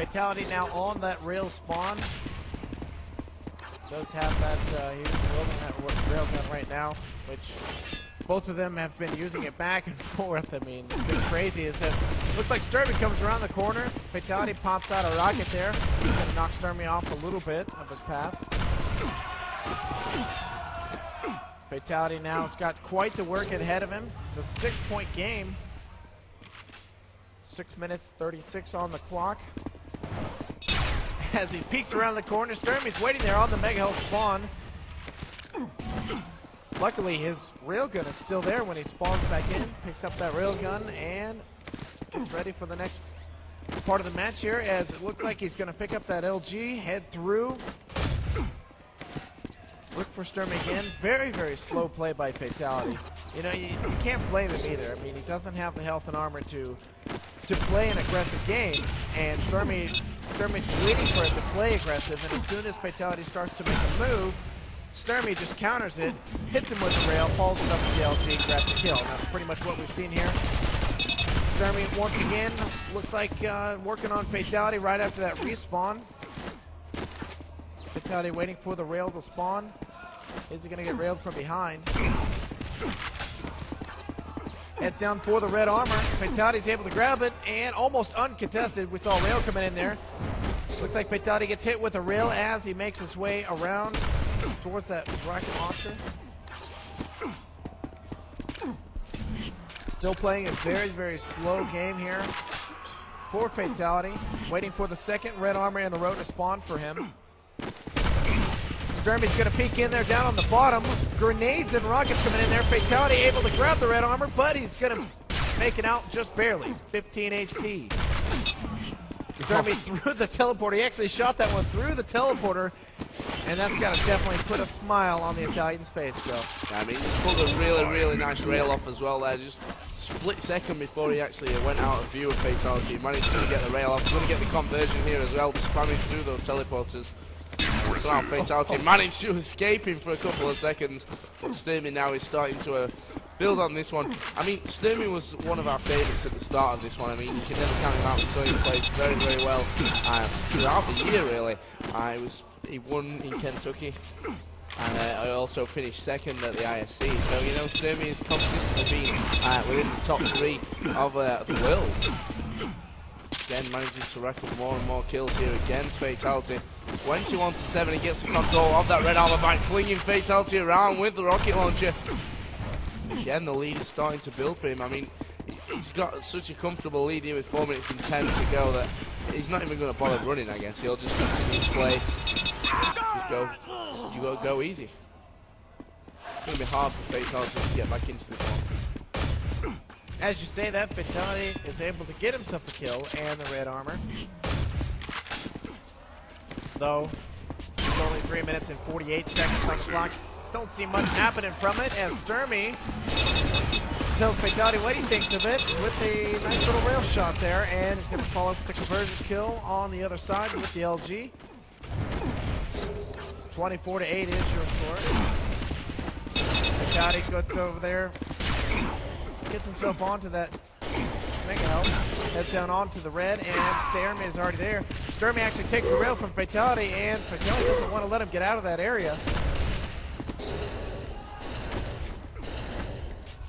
Fatal1ty now on that rail spawn. Does have that, he's building that rail gun right now, which both of them have been using it back and forth. I mean, it's been crazy. Looks like Stermy comes around the corner. Fatal1ty pops out a rocket there. He's going to knock Stermy off a little bit of his path. Fatal1ty now has got quite the work ahead of him. It's a 6-point game. 6 minutes 36 on the clock. As he peeks around the corner, Stermy's waiting there on the Mega Health spawn. Luckily, his railgun is still there when he spawns back in. Picks up that railgun and gets ready for the next part of the match here, as it looks like he's going to pick up that LG, head through. Look for Stermy again. Very, very slow play by Fatal1ty. You know, you can't blame him either. I mean, he doesn't have the health and armor to play an aggressive game, and Stermy's waiting for him to play aggressive, and as soon as Fatal1ty starts to make a move, Stermy just counters it, hits him with the rail, follows it up to the LG, grabs the kill. And that's pretty much what we've seen here. Stermy, once again, looks like working on Fatal1ty right after that respawn. Fatal1ty waiting for the rail to spawn. Is he going to get railed from behind? Heads down for the red armor. Fatal1ty's able to grab it, and almost uncontested. We saw rail coming in there. Looks like Fatal1ty gets hit with a rail as he makes his way around towards that rocket launcher. Still playing a very, very slow game here for Fatal1ty. Waiting for the second red armor in the row to spawn for him. Stermy's going to peek in there down on the bottom. Grenades and rockets coming in there. Fatal1ty able to grab the red armor, but he's going to make it out just barely. 15 HP. Stermy through the teleporter. He actually shot that one through the teleporter, and that's got to definitely put a smile on the Italian's face, Joe. Yeah, I mean, he pulled a really, really nice rail off as well there. Just split second before he actually went out of view of Fatal1ty. He managed to get the rail off. He's going to get the conversion here as well, just spamming through those teleporters. Somehow Fatal1ty managed to escape him for a couple of seconds, but Stermy now is starting to build on this one. I mean, Stermy was one of our favourites at the start of this one. I mean, you can never count him out, so he plays very, very well throughout the year, really. He won in Kentucky, and I also finished second at the ISC. So, you know, Stermy is consistently been within the top 3 of the world. Again, managing to rack up more and more kills here against Fatal1ty. 21-7, he gets the control of that red armor by flinging Fatal1ty around with the rocket launcher. Again, the lead is starting to build for him. I mean, he's got such a comfortable lead here with 4 minutes and 10 to go that he's not even going to bother running, I guess. He'll just continue to play. Just go, you got to go easy. It's going to be hard for Fatal1ty to get back into this one. As you say that, Fatal1ty is able to get himself a kill and the red armor. Though, it's only 3 minutes and 48 seconds on the clock. Don't see much happening from it as Stermy tells Fatal1ty what he thinks of it with a nice little rail shot there, and he's going to follow up with the conversion kill on the other side with the LG. 24-8 is your score. Fatal1ty gets over there, gets himself onto that Mega Health, heads down onto the red, and Stermy is already there. Stermy actually takes the rail from Fatal1ty, and Fatal1ty doesn't want to let him get out of that area.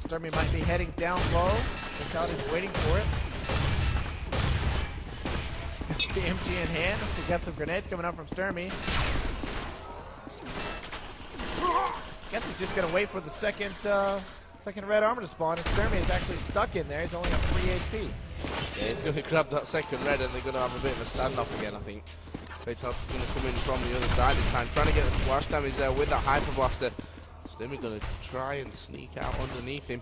Stermy might be heading down low. Fatal1ty's waiting for it. The MG in hand. We got some grenades coming up from Stermy. Guess he's just going to wait for the second red armor to spawn, and Stermy is actually stuck in there. He's only got 3 HP. Yeah, he's going to grab that second red, and they're going to have a bit of a standoff again, I think. Fatal1ty's going to come in from the other side this time, trying to get the splash damage there with that Hyper Blaster. Stermy going to try and sneak out underneath him.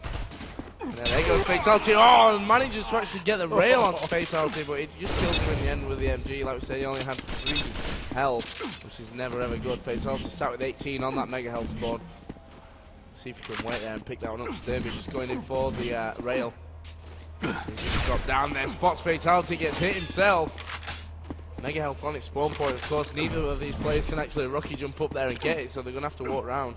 And there goes Fatal1ty. Oh, manages to actually get the rail onto Fatal1ty, but it just kills him in the end with the MG. Like we said, he only had 3 health, which is never ever good. Fatal1ty sat with 18 on that Mega Health board. See if he can wait there and pick that one up. Stermy just going in for the rail. He's just dropped down there, spots Fatal1ty, gets hit himself. Mega Health on its spawn point, of course. Neither of these players can actually rocky jump up there and get it, so they're going to have to walk round.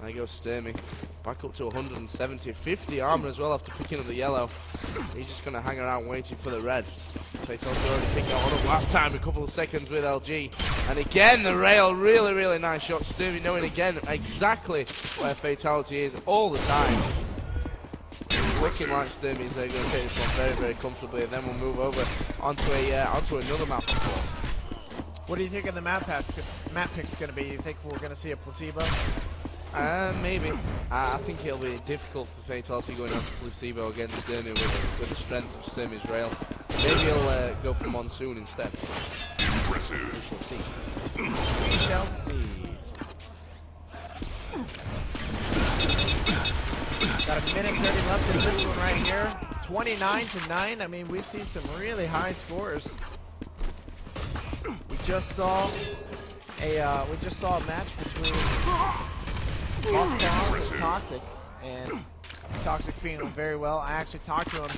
There goes Stermy. Back up to 170. 50 armor as well after picking up the yellow. He's just going to hang around waiting for the red. Fatal1ty already picked that one up last time, a couple of seconds with LG. And again, the rail, really, really nice shot. Stermy knowing again exactly where Fatal1ty is all the time. Looking like Stermy's going to take this one very, very comfortably. And then we'll move over onto another map. What do you think of the map pick's going to be? You think we're going to see a placebo? Maybe. I think it'll be difficult for Fatal1ty going on to placebo against Stermy with the strength of Stermy's rail. Maybe he'll go for Monsoon instead. Impressive. We shall see. Got a minute 30 left in this one right here. 29-9. I mean, we've seen some really high scores. We just saw a match between Lost Cause and Toxic, and Toxic feeling very well. I actually talked to him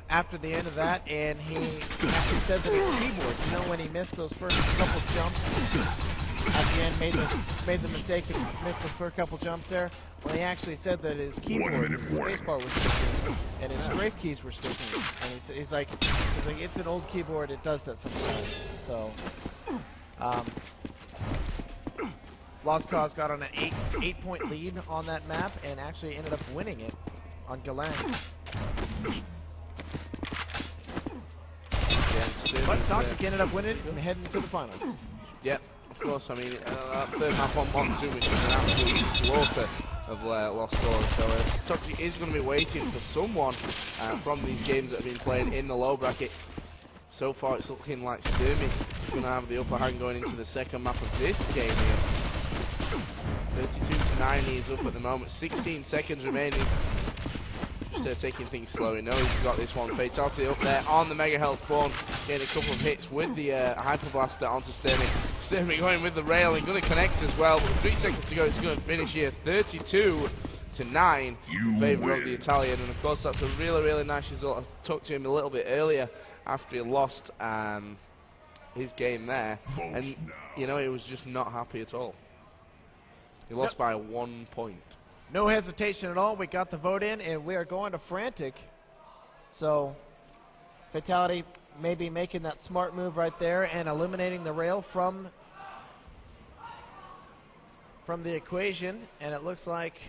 after the end of that, and he actually said that his keyboard, you know, when he missed those first couple jumps at the end, made the mistake and missed the first couple jumps there. Well, he actually said that his keyboard, his spacebar was sticking, and his strafe keys were sticking. And he's like, it's an old keyboard, it does that sometimes. So, Lost Cause got on an 8-point lead on that map and actually ended up winning it on Galang. But Toxic ended up winning it and heading to the finals. Yep, of course. I mean, that third map on Monsoon, which was an absolute slaughter of Lost Cause. So Toxic is going to be waiting for someone from these games that have been played in the low bracket. So far, it's looking like Stermy is going to have the upper hand going into the second map of this game here. 32-9 he's up at the moment. 16 seconds remaining. Just taking things slow. He knows he's got this one. Fatal1ty up there on the Mega Health spawn. Getting a couple of hits with the Hyper Blaster onto Stermy. Stermy going with the rail and going to connect as well. But 3 seconds to go. It's going to finish here. 32-9 in favour of the Italian. And of course, that's a really, really nice result. I talked to him a little bit earlier after he lost his game there. And, you know, he was just not happy at all. He lost by 1 point. No hesitation at all. We got the vote in, and we are going to Frantic. So, Fatal1ty maybe making that smart move right there and eliminating the rail from the equation. And it looks like